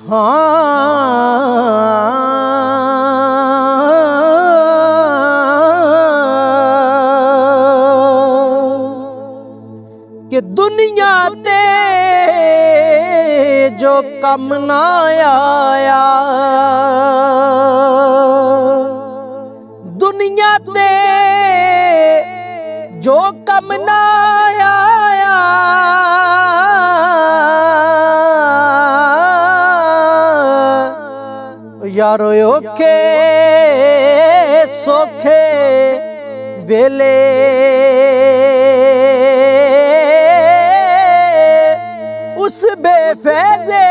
कि दुनिया ते जो कम ना आया, दुनिया ते जो कम ना आया, यारो औखे सौखे वेले उस बेफैज़े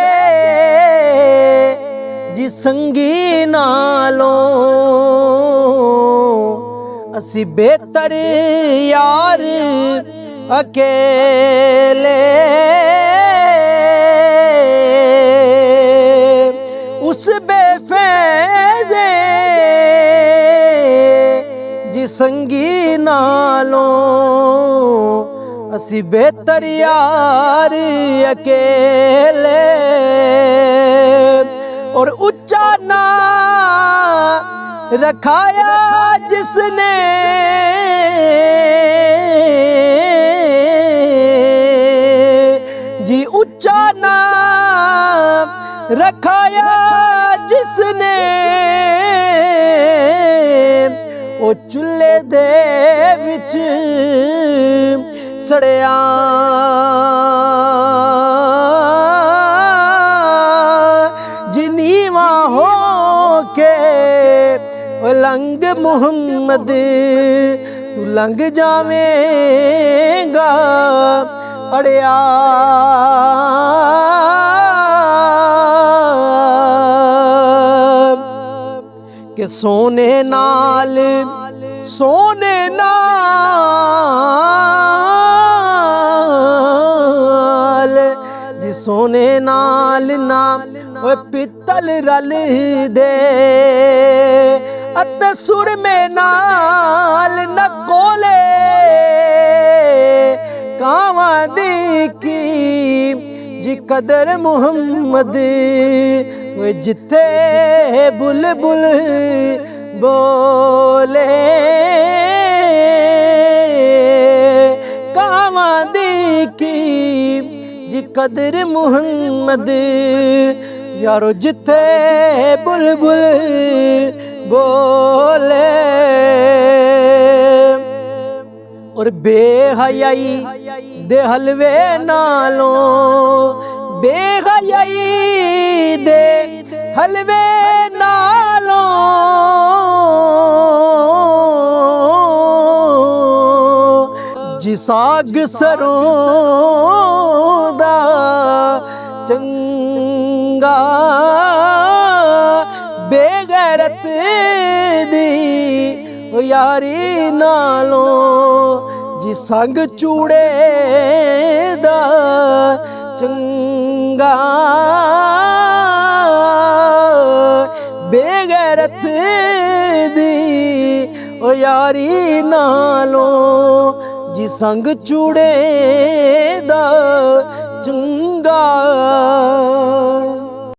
जी संगी नालों असी बेहतर यार अकेले। उस बेफैज़े जी संगी नालों असी बेहतर यार अकेले। और ऊंचा ना रखाया जिसने जी, ऊंचा ना रखाया जिसने ओ चुल्हे दे विच सड़िया। जी नीवा हो के लंघ मुहम्मद तू लंघ जावेगा अड़िया। कि सोने नाल जी सोने नाल ना ओए पित्तल रल दे, अते सुरमे नाल न कोले कावां दी की जी कदर मुहम्मद। जिथे बुलबुल बोले कावां दी की जी कदर मुहम्मद। यारो जिथे बुलबुल बोले। और बेहयाई दे हलवे नालों, बेहयाई दे हलवे नालों जी साग सरों दा चंगा बेगैरत दी यारी नालों जी संग चूड़े दा चंगा बेगैरत दी ओ यारी नालों जी संग चूड़े दा चंगा।